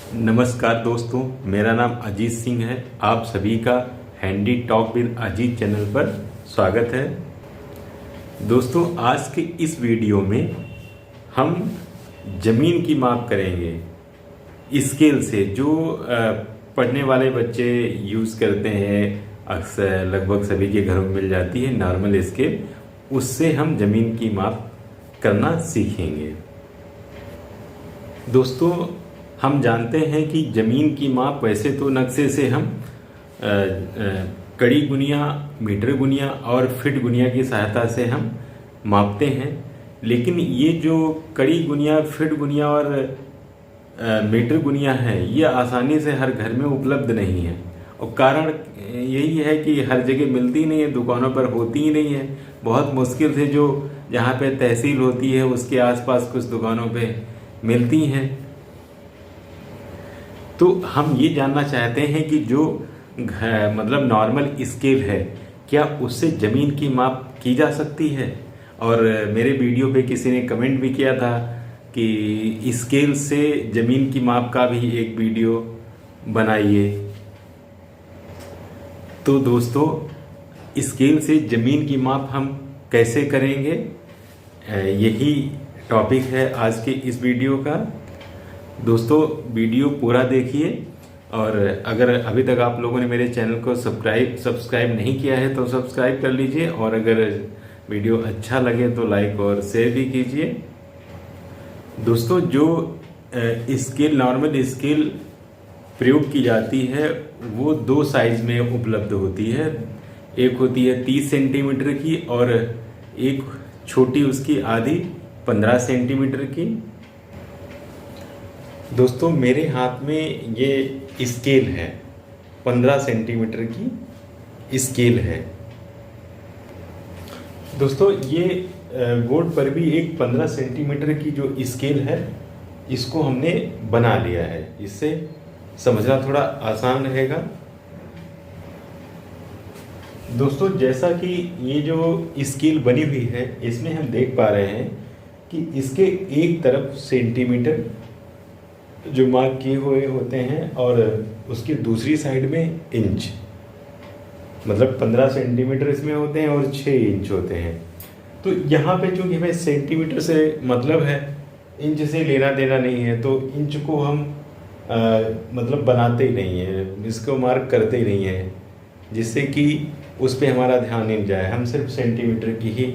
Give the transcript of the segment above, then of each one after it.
नमस्कार दोस्तों, मेरा नाम अजीत सिंह है। आप सभी का handy talk with Ajit channel पर स्वागत है। दोस्तों, आज के इस वीडियो में हम ज़मीन की माप करेंगे स्केल से, जो पढ़ने वाले बच्चे यूज़ करते हैं। अक्सर लगभग सभी के घरों में मिल जाती है नॉर्मल स्केल। उससे हम ज़मीन की माप करना सीखेंगे। दोस्तों, हम जानते हैं कि ज़मीन की माप वैसे तो नक्शे से हम कड़ी गुनिया, मीटर गुनिया और फिट गुनिया की सहायता से हम मापते हैं। लेकिन ये जो कड़ी गुनिया, फिट गुनिया और मीटर गुनिया है, ये आसानी से हर घर में उपलब्ध नहीं है। और कारण यही है कि हर जगह मिलती नहीं है, दुकानों पर होती ही नहीं है। बहुत मुश्किल से जो जहाँ पे तहसील होती है उसके आसपास कुछ दुकानों पे मिलती हैं। तो हम ये जानना चाहते हैं कि जो मतलब नॉर्मल स्केल है, क्या उससे ज़मीन की माप की जा सकती है। और मेरे वीडियो पे किसी ने कमेंट भी किया था कि स्केल से ज़मीन की माप का भी एक वीडियो बनाइए। तो दोस्तों, स्केल से ज़मीन की माप हम कैसे करेंगे, यही टॉपिक है आज के इस वीडियो का। दोस्तों, वीडियो पूरा देखिए। और अगर अभी तक आप लोगों ने मेरे चैनल को सब्सक्राइब नहीं किया है तो सब्सक्राइब कर लीजिए। और अगर वीडियो अच्छा लगे तो लाइक और शेयर भी कीजिए। दोस्तों, जो स्केल, नॉर्मल स्केल प्रयोग की जाती है वो दो साइज में उपलब्ध होती है। एक होती है 30 सेंटीमीटर की और एक छोटी उसकी आधी 15 सेंटीमीटर की। दोस्तों, मेरे हाथ में ये स्केल है, 15 सेंटीमीटर की स्केल है। दोस्तों, ये बोर्ड पर भी एक 15 सेंटीमीटर की जो स्केल है, इसको हमने बना लिया है। इससे समझना थोड़ा आसान रहेगा। दोस्तों, जैसा कि ये जो स्केल बनी हुई है, इसमें हम देख पा रहे हैं कि इसके एक तरफ सेंटीमीटर जो मार्क किए हुए होते हैं और उसकी दूसरी साइड में इंच, मतलब 15 सेंटीमीटर इसमें होते हैं और 6 इंच होते हैं। तो यहाँ पे चूंकि हमें सेंटीमीटर से मतलब है, इंच से लेना देना नहीं है, तो इंच को हम मतलब बनाते ही नहीं है, इसको मार्क करते ही नहीं है, जिससे कि उस पर हमारा ध्यान नहीं जाए। हम सिर्फ सेंटीमीटर की ही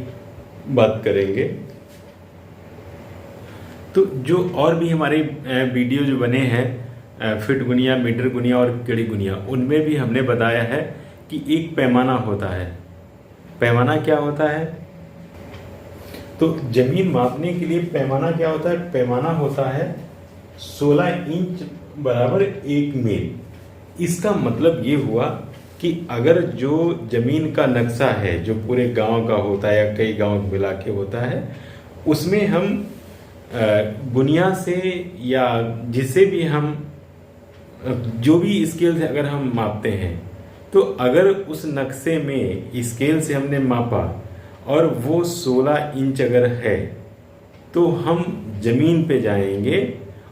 बात करेंगे। तो जो और भी हमारे वीडियो जो बने हैं फिट गुनिया, मीटर गुनिया और कड़ी गुनिया, उनमें भी हमने बताया है कि एक पैमाना होता है। पैमाना क्या होता है? तो जमीन मापने के लिए पैमाना क्या होता है? पैमाना होता है 16 इंच बराबर 1 मील। इसका मतलब ये हुआ कि अगर जो जमीन का नक्शा है, जो पूरे गांव का होता है या कई गांव मिला के होता है, उसमें हम गुनिया से या जिससे भी हम जो भी स्केल से अगर हम मापते हैं, तो अगर उस नक्शे में स्केल से हमने मापा और वो 16 इंच अगर है, तो हम जमीन पे जाएंगे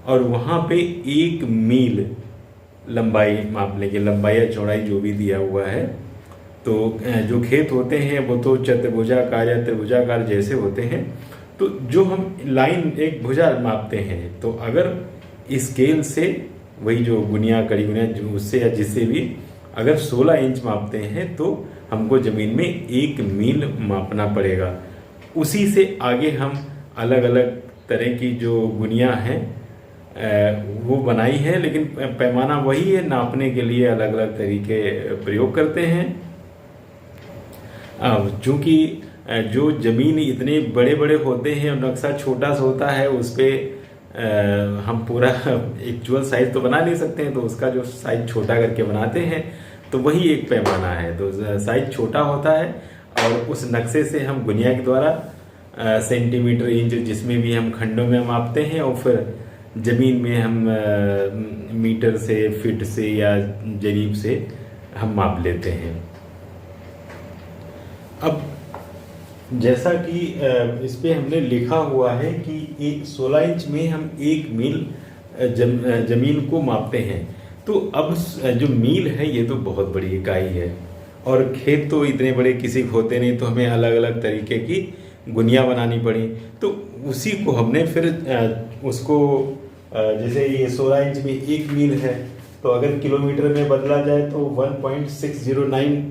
और वहाँ पे 1 मील लंबाई माप लेंगे। लंबाई या चौड़ाई जो भी दिया हुआ है। तो जो खेत होते हैं वो तो चतुर्भुजाकार या त्रिभुजाकार जैसे होते हैं। तो जो हम लाइन एक भुजा मापते हैं, तो अगर स्केल से वही जो गुनिया, कड़ी गुनिया, उससे या जिससे भी अगर 16 इंच मापते हैं, तो हमको ज़मीन में 1 मील मापना पड़ेगा। उसी से आगे हम अलग अलग तरह की जो गुनिया हैं वो बनाई है, लेकिन पैमाना वही है। नापने के लिए अलग अलग तरीके प्रयोग करते हैं। अब चूँकि जो ज़मीन इतने बड़े बड़े होते हैं और नक्शा छोटा सा होता है, उस पर हम पूरा एक्चुअल साइज तो बना नहीं सकते हैं, तो उसका जो साइज छोटा करके बनाते हैं, तो वही एक पैमाना है। तो साइज छोटा होता है और उस नक्शे से हम गुनिया के द्वारा सेंटीमीटर, इंच, जिसमें भी हम खंडों में मापते हैं, और फिर ज़मीन में हम मीटर से, फिट से या जरीब से हम माप लेते हैं। अब जैसा कि इस पे हमने लिखा हुआ है कि 16 इंच में हम 1 मील जमीन को मापते हैं। तो अब जो मील है ये तो बहुत बड़ी इकाई है, और खेत तो इतने बड़े किसी को होते नहीं, तो हमें अलग अलग तरीके की गुनिया बनानी पड़ी। तो उसी को हमने फिर उसको जैसे ये 16 इंच में 1 मील है, तो अगर किलोमीटर में बदला जाए तो 1.609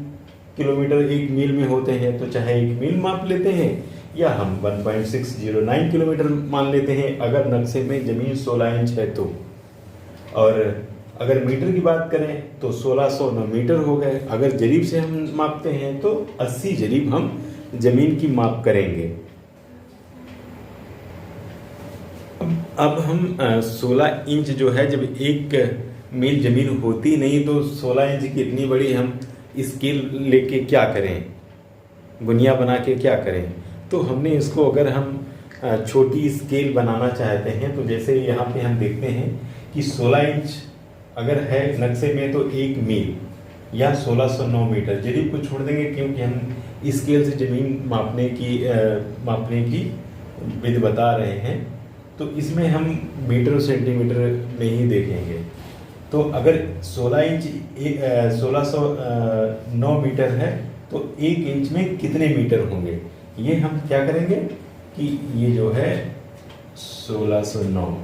किलोमीटर 1 मील में होते हैं। तो चाहे 1 मील माप लेते हैं या हम 1.609 किलोमीटर मान लेते हैं अगर नक्शे में जमीन 16 इंच है तो। और अगर मीटर की बात करें तो 1609 मीटर हो गए। अगर जरीब से हम मापते हैं तो 80 जरीब हम जमीन की माप करेंगे। अब हम 16 इंच जो है, जब 1 मील जमीन होती नहीं तो 16 इंच की इतनी बड़ी हम स्केल लेके क्या करें, गुनिया बना के क्या करें। तो हमने इसको, अगर हम छोटी स्केल बनाना चाहते हैं तो जैसे यहाँ पे हम देखते हैं कि 16 इंच अगर है नक्शे में तो 1 मील या 1609 मीटर। जरीब को छोड़ देंगे क्योंकि हम स्केल से जमीन मापने की विधि बता रहे हैं, तो इसमें हम मीटर और सेंटीमीटर में ही देखेंगे। तो अगर 16 इंच 1609 मीटर है तो 1 इंच में कितने मीटर होंगे, ये हम क्या करेंगे कि ये जो है 1609,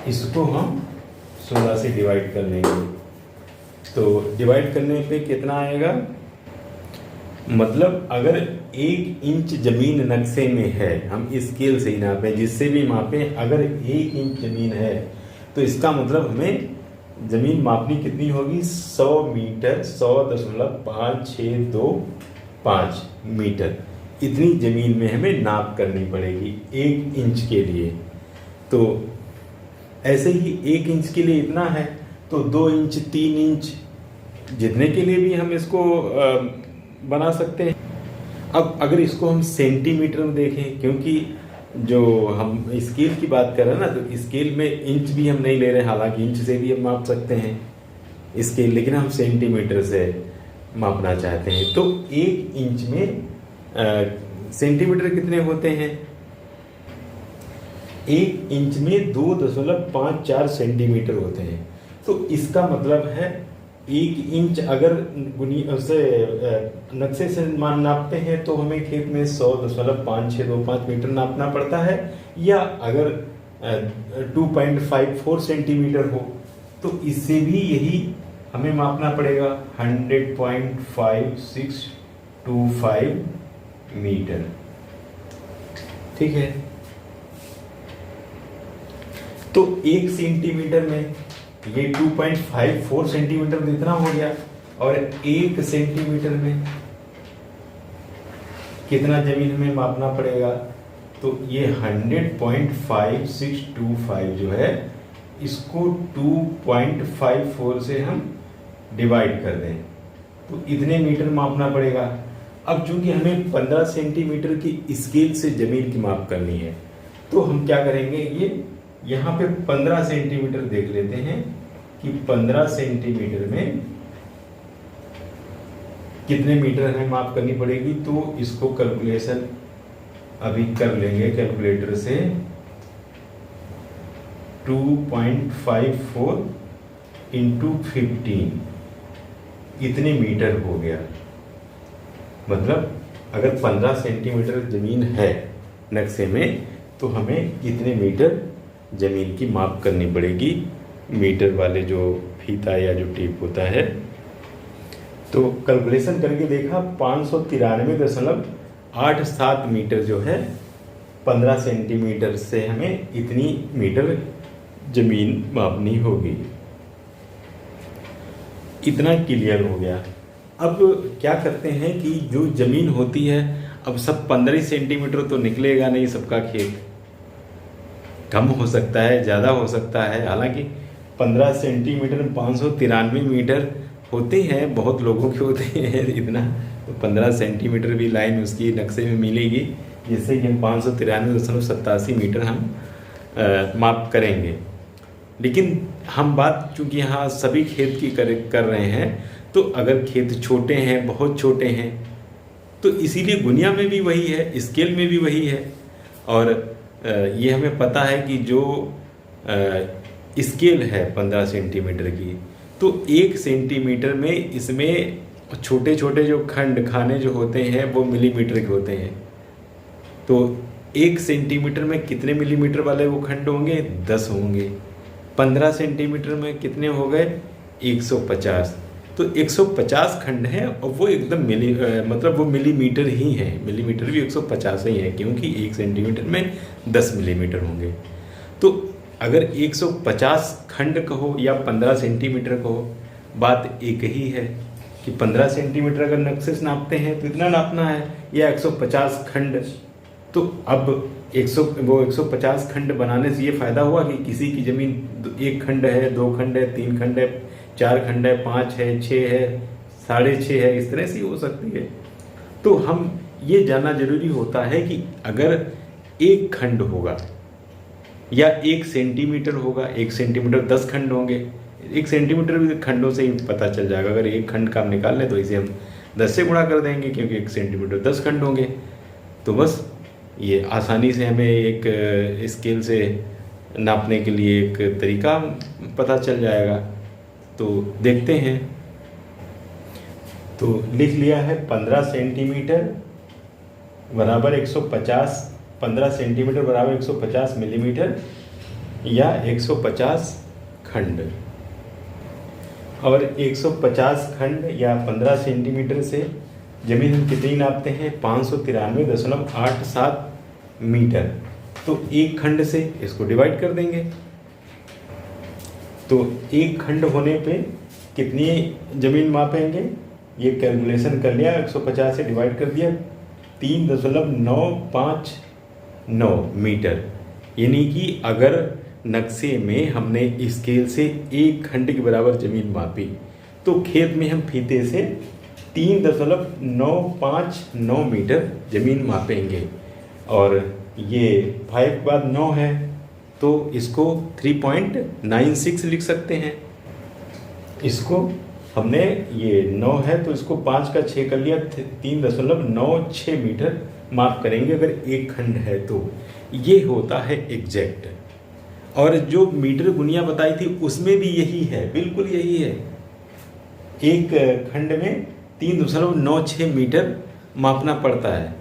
इसको हम 16 से डिवाइड कर लेंगे। तो डिवाइड करने पे कितना आएगा, मतलब अगर 1 इंच जमीन नक्शे में है, हम स्केल से ही नापें, जिससे भी मापें, अगर 1 इंच जमीन है तो इसका मतलब हमें जमीन मापनी कितनी होगी, 100 मीटर, 100.5625 मीटर। इतनी जमीन में हमें नाप करनी पड़ेगी 1 इंच के लिए। तो ऐसे ही 1 इंच के लिए इतना है, तो 2 इंच 3 इंच जितने के लिए भी हम इसको बना सकते हैं। अब अगर इसको हम सेंटीमीटर में देखें, क्योंकि जो हम स्केल की बात कर रहे हैं ना, तो स्केल में इंच भी हम नहीं ले रहे हैं, हालांकि इंच से भी हम माप सकते हैं स्केल, लेकिन हम सेंटीमीटर से मापना चाहते हैं। तो 1 इंच में सेंटीमीटर कितने होते हैं, 1 इंच में 2.54 सेंटीमीटर होते हैं। तो इसका मतलब है 1 इंच अगर नक्शे से नापते हैं तो हमें खेत में 100.5625 मीटर नापना पड़ता है, या अगर 2.54 सेंटीमीटर हो तो इससे भी यही हमें मापना पड़ेगा 100.5625 मीटर। ठीक है, तो 1 सेंटीमीटर में ये 2.54 सेंटीमीटर इतना हो गया, और 1 सेंटीमीटर में कितना जमीन हमें मापना पड़ेगा, तो ये 100.5625 जो है, इसको 2.54 से हम डिवाइड कर दें तो इतने मीटर मापना पड़ेगा। अब चूंकि हमें 15 सेंटीमीटर की स्केल से जमीन की माप करनी है, तो हम क्या करेंगे, ये यहाँ पे 15 सेंटीमीटर देख लेते हैं कि 15 सेंटीमीटर में कितने मीटर हमें माप करनी पड़ेगी। तो इसको कैलकुलेशन अभी कर लेंगे कैलकुलेटर से। 2.54 इंटू 15 इतने मीटर हो गया। मतलब अगर 15 सेंटीमीटर जमीन है नक्शे में तो हमें कितने मीटर जमीन की माप करनी पड़ेगी, मीटर वाले जो फीता या जो टेप होता है। तो कैलकुलेशन करके देखा 593.87 मीटर जो है 15 सेंटीमीटर से हमें इतनी मीटर जमीन मापनी होगी। इतना क्लियर हो गया। अब क्या करते हैं कि जो जमीन होती है, अब सब 15 सेंटीमीटर तो निकलेगा नहीं, सबका खेत कम हो सकता है, ज़्यादा हो सकता है। हालांकि 15 सेंटीमीटर में 593 मीटर होते हैं, बहुत लोगों के होते हैं इतना, तो 15 सेंटीमीटर भी लाइन उसकी नक्शे में मिलेगी, जिससे कि हम 593.87 मीटर हम माप करेंगे। लेकिन हम बात चूँकि यहाँ सभी खेत की कर रहे हैं, तो अगर खेत छोटे हैं, बहुत छोटे हैं, तो इसीलिए गुनिया में भी वही है, स्केल में भी वही है। और ये हमें पता है कि जो स्केल है 15 सेंटीमीटर की, तो 1 सेंटीमीटर में इसमें छोटे छोटे जो खंड खाने जो होते हैं वो मिलीमीटर के होते हैं। तो 1 सेंटीमीटर में कितने मिलीमीटर वाले वो खंड होंगे? 10 होंगे। 15 सेंटीमीटर में कितने हो गए? 150। तो 150 खंड हैं और वो एकदम मतलब वो मिलीमीटर ही है। मिलीमीटर भी 150 ही है, क्योंकि 1 सेंटीमीटर में 10 मिलीमीटर होंगे। तो अगर 150 खंड कहो या 15 सेंटीमीटर कहो, बात एक ही है कि 15 सेंटीमीटर अगर नक्शे से नापते हैं तो इतना नापना है, या 150 खंड। तो अब 150 खंड बनाने से ये फायदा हुआ कि किसी की जमीन 1 खंड है, 2 खंड है, 3 खंड है, 4 खंड है, 5 है, 6 है, 6.5 है, इस तरह से हो सकती है। तो हम ये जानना जरूरी होता है कि अगर 1 खंड होगा या 1 सेंटीमीटर होगा, 1 सेंटीमीटर 10 खंड होंगे। 1 सेंटीमीटर भी खंडों से ही पता चल जाएगा। अगर 1 खंड का हम निकाल लें तो इसे हम 10 से गुणा कर देंगे, क्योंकि 1 सेंटीमीटर 10 खंड होंगे। तो बस ये आसानी से हमें एक स्केल से नापने के लिए एक तरीका पता चल जाएगा। तो देखते हैं। तो लिख लिया है 15 सेंटीमीटर बराबर 150, 15 सेंटीमीटर बराबर 150 मिलीमीटर या 150 खंड। और 150 खंड या 15 सेंटीमीटर से जमीन हम कितनी नापते हैं? 593.87 मीटर। तो 1 खंड से इसको डिवाइड कर देंगे। तो 1 खंड होने पे कितनी ज़मीन मापेंगे? ये कैलकुलेशन कर लिया, 150 से डिवाइड कर दिया, 3.959 मीटर। यानी कि अगर नक्शे में हमने स्केल से 1 खंड के बराबर ज़मीन मापी, तो खेत में हम फीते से 3.959 मीटर ज़मीन मापेंगे। और ये 5 के बाद 9 है, तो इसको 3.96 लिख सकते हैं। इसको हमने ये 9 है तो इसको 5 का 6 कर लिया, 3.96 मीटर माप करेंगे अगर 1 खंड है तो। ये होता है एग्जैक्ट। और जो मीटर गुनिया बताई थी उसमें भी यही है, बिल्कुल यही है। 1 खंड में 3.96 मीटर मापना पड़ता है।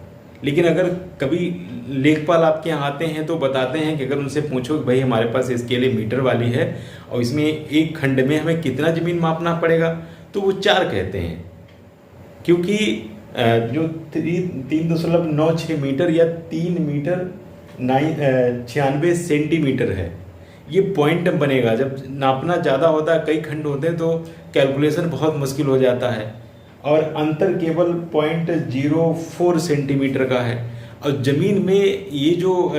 लेकिन अगर कभी लेखपाल आपके यहाँ आते हैं तो बताते हैं कि अगर उनसे पूछो कि भाई हमारे पास स्केल मीटर वाली है और इसमें 1 खंड में हमें कितना ज़मीन मापना पड़ेगा, तो वो 4 कहते हैं। क्योंकि जो 3.96 मीटर या 3 मीटर 96 सेंटीमीटर है, ये पॉइंट बनेगा। जब नापना ज़्यादा होता है, कई खंड होते हैं, तो कैलकुलेशन बहुत मुश्किल हो जाता है। और अंतर केवल 0.04 सेंटीमीटर का है। और ज़मीन में ये जो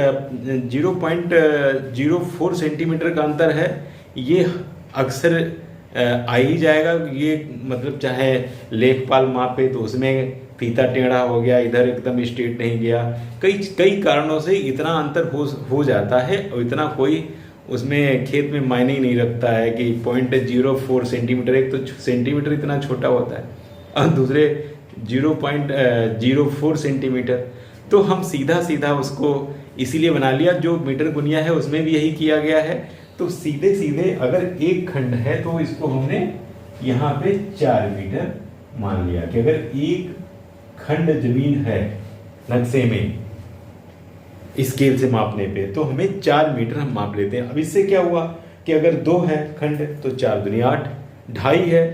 0.04 सेंटीमीटर का अंतर है, ये अक्सर आ ही जाएगा। ये मतलब चाहे लेखपाल मापे तो उसमें फीता टेढ़ा हो गया, इधर एकदम स्ट्रेट नहीं गया, कई कारणों से इतना अंतर हो जाता है। और इतना कोई उसमें खेत में मायने ही नहीं रखता है कि 0.04 सेंटीमीटर, एक तो सेंटीमीटर इतना छोटा होता है और दूसरे 0.04 सेंटीमीटर। तो हम सीधा उसको इसीलिए बना लिया। जो मीटर गुनिया है उसमें भी यही किया गया है। तो सीधे अगर 1 खंड है तो इसको हमने यहाँ पे 4 मीटर मान लिया कि अगर 1 खंड जमीन है नक्शे में स्केल से मापने पे, तो हमें 4 मीटर हम माप लेते हैं। अब इससे क्या हुआ कि अगर 2 है खंड तो 4 दूनी 8, 2.5 है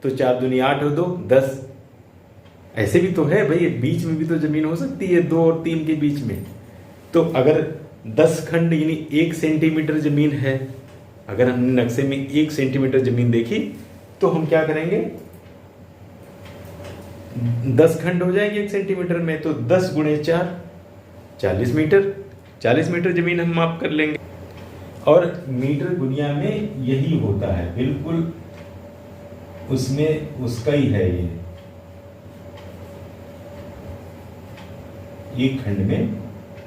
तो 4 दूनी 8 और 2 10। ऐसे भी तो है भाई, बीच में भी तो जमीन हो सकती है 2 और 3 के बीच में। तो अगर 10 खंड यानी 1 सेंटीमीटर जमीन है, अगर हमने नक्शे में 1 सेंटीमीटर जमीन देखी तो हम क्या करेंगे, 10 खंड हो जाएंगे 1 सेंटीमीटर में, तो 10 गुणे 4 40 मीटर। 40 मीटर जमीन हम माप कर लेंगे। और मीटर गुनिया में यही होता है, बिल्कुल उसमें उसका ही है। ये 1 खंड में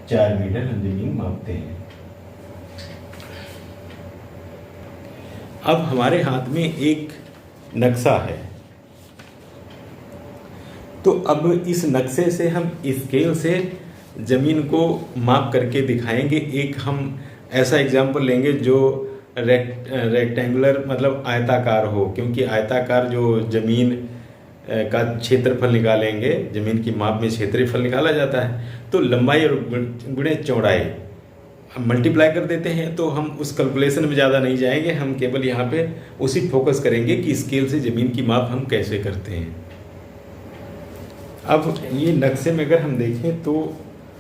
4 मीटर हम जमीन मापते हैं। अब हमारे हाथ में एक नक्शा है, तो अब इस नक्शे से हम स्केल से ज़मीन को माप करके दिखाएंगे। एक हम ऐसा एग्जाम्पल लेंगे जो रेक्टेंगुलर मतलब आयताकार हो, क्योंकि आयताकार जो ज़मीन का क्षेत्रफल निकालेंगे, ज़मीन की माप में क्षेत्रफल निकाला जाता है, तो लंबाई और गुणे चौड़ाई मल्टीप्लाई कर देते हैं। तो हम उस कैलकुलेशन में ज़्यादा नहीं जाएंगे, हम केवल यहाँ पे उसी फोकस करेंगे कि स्केल से ज़मीन की माप हम कैसे करते हैं। अब ये नक्शे में अगर हम देखें तो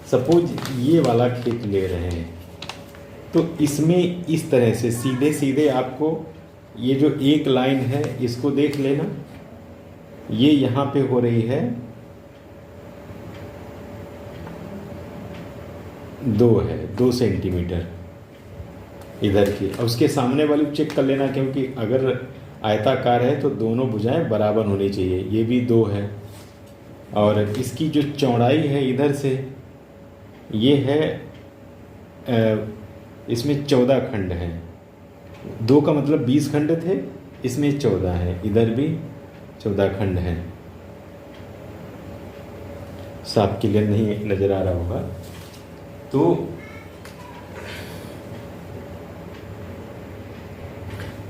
सपोज ये वाला खेत ले रहे हैं, तो इसमें इस तरह से सीधे सीधे आपको ये जो एक लाइन है इसको देख लेना, ये यहाँ पे हो रही है 2 सेंटीमीटर इधर की। अब उसके सामने वाली चेक कर लेना, क्योंकि अगर आयताकार है तो दोनों भुजाएं बराबर होनी चाहिए। ये भी 2 है, और इसकी जो चौड़ाई है इधर से ये है इसमें 14 खंड हैं। 2 का मतलब 20 खंड थे, इसमें 14 है, इधर भी 14 खंड हैं। साफ क्लियर नहीं नज़र आ रहा होगा।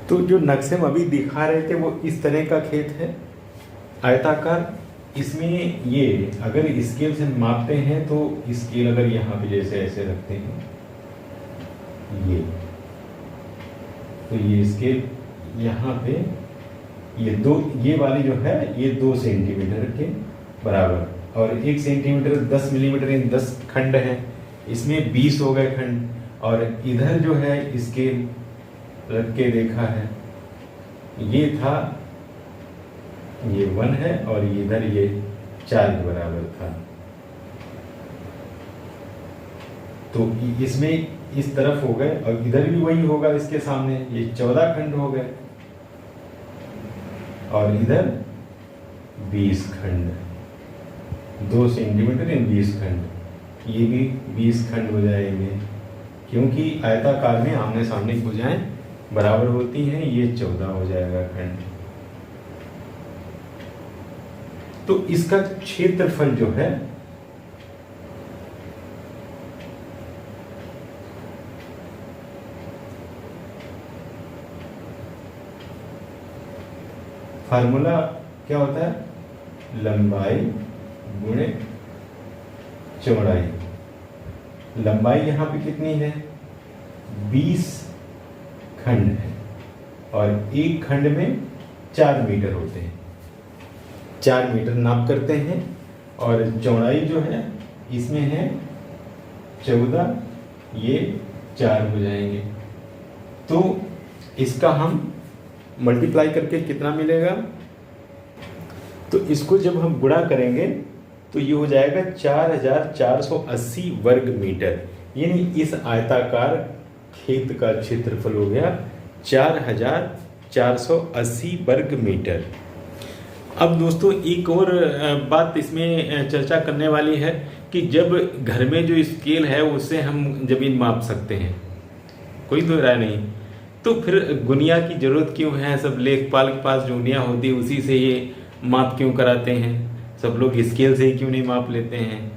तो जो नक्शे में अभी दिखा रहे थे वो इस तरह का खेत है आयताकार। इसमें ये अगर स्केल से मापते हैं तो स्केल अगर यहाँ पे जैसे ऐसे रखते हैं ये, तो ये स्केल यहाँ पे ये वाली जो है ये 2 सेंटीमीटर के बराबर, और 1 सेंटीमीटर 10 मिलीमीटर इन 10 खंड हैं, इसमें 20 हो गए खंड। और इधर जो है स्केल रख के देखा है, ये था ये 1 है, और इधर ये 4 के बराबर था। तो इसमें इस तरफ हो गए, और इधर भी वही होगा इसके सामने, ये 14 खंड हो गए, और इधर 20 खंड, 2 सेंटीमीटर इन 20 खंड, ये भी 20 खंड हो जाएंगे, क्योंकि आयताकार में आमने सामने भुजाएं बराबर होती हैं। ये 14 हो जाएगा खंड। तो इसका क्षेत्रफल जो है फार्मूला क्या होता है, लंबाई गुणे चौड़ाई। लंबाई यहाँ पे कितनी है, 20 खंड है, और एक खंड में 4 मीटर होते हैं, 4 मीटर नाप करते हैं। और चौड़ाई जो है इसमें है 14, ये 4 हो जाएंगे। तो इसका हम मल्टीप्लाई करके कितना मिलेगा, तो इसको जब हम गुणा करेंगे तो ये हो जाएगा 4480 वर्ग मीटर, यानी इस आयताकार खेत का क्षेत्रफल हो गया 4480 वर्ग मीटर। अब दोस्तों एक और बात इसमें चर्चा करने वाली है कि जब घर में जो स्केल है उससे हम ज़मीन माप सकते हैं, कोई दो राय नहीं, तो फिर गुनिया की ज़रूरत क्यों है। सब लेखपाल के पास जो गुनिया होती है उसी से ये माप क्यों कराते हैं, सब लोग स्केल से ही क्यों नहीं माप लेते हैं।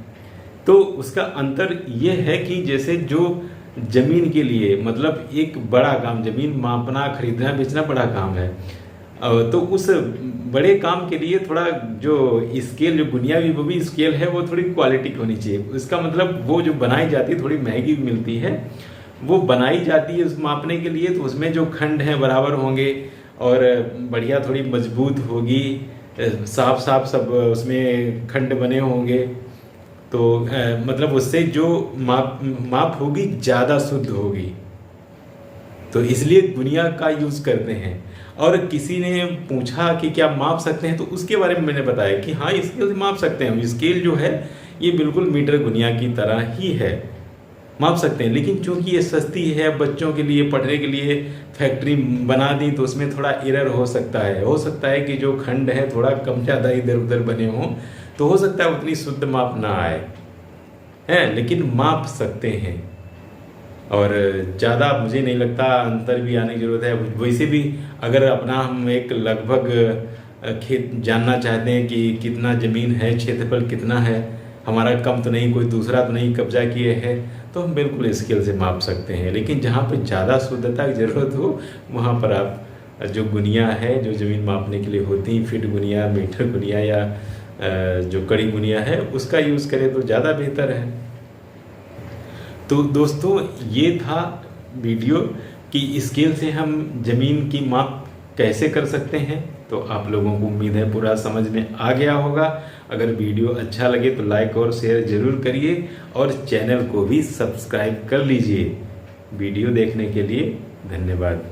तो उसका अंतर ये है कि जैसे जो ज़मीन के लिए मतलब एक बड़ा काम, ज़मीन मापना खरीदना बेचना बड़ा काम है, तो उस बड़े काम के लिए थोड़ा जो स्केल जो गुनिया भी वो भी स्केल है वो थोड़ी क्वालिटी की होनी चाहिए। इसका मतलब वो जो बनाई जाती है थोड़ी महंगी भी मिलती है, वो बनाई जाती है उस मापने के लिए, तो उसमें जो खंड हैं बराबर होंगे और बढ़िया थोड़ी मजबूत होगी, साफ साफ सब उसमें खंड बने होंगे, तो मतलब उससे जो माप होगी ज़्यादा शुद्ध होगी। तो इसलिए गुनिया का यूज़ करते हैं। और किसी ने पूछा कि क्या माप सकते हैं, तो उसके बारे में मैंने बताया कि हाँ स्केल से माप सकते हैं। स्केल जो है ये बिल्कुल मीटर गुनिया की तरह ही है, माप सकते हैं। लेकिन चूंकि ये सस्ती है, बच्चों के लिए पढ़ने के लिए फैक्ट्री बना दी, तो उसमें थोड़ा एरर हो सकता है कि जो खंड है थोड़ा कम ज़्यादा इधर उधर बने हों, तो हो सकता है उतनी शुद्ध माप ना आए हैं, लेकिन माप सकते हैं। और ज़्यादा मुझे नहीं लगता अंतर भी आने की ज़रूरत है। वैसे भी अगर अपना हम एक लगभग खेत जानना चाहते हैं कि कितना ज़मीन है, क्षेत्रफल कितना है, हमारा कम तो नहीं, कोई दूसरा तो नहीं कब्जा किए है, तो हम बिल्कुल स्केल से माप सकते हैं। लेकिन जहाँ पे ज़्यादा शुद्धता की ज़रूरत हो वहाँ पर आप जो गुनिया है, जो ज़मीन मापने के लिए होती, फीट गुनिया, मीटर गुनिया या जो कड़ी गुनिया है, उसका यूज़ करें तो ज़्यादा बेहतर है। तो दोस्तों ये था वीडियो कि स्केल से हम ज़मीन की माप कैसे कर सकते हैं। तो आप लोगों को उम्मीद है पूरा समझ में आ गया होगा। अगर वीडियो अच्छा लगे तो लाइक और शेयर ज़रूर करिए और चैनल को भी सब्सक्राइब कर लीजिए। वीडियो देखने के लिए धन्यवाद।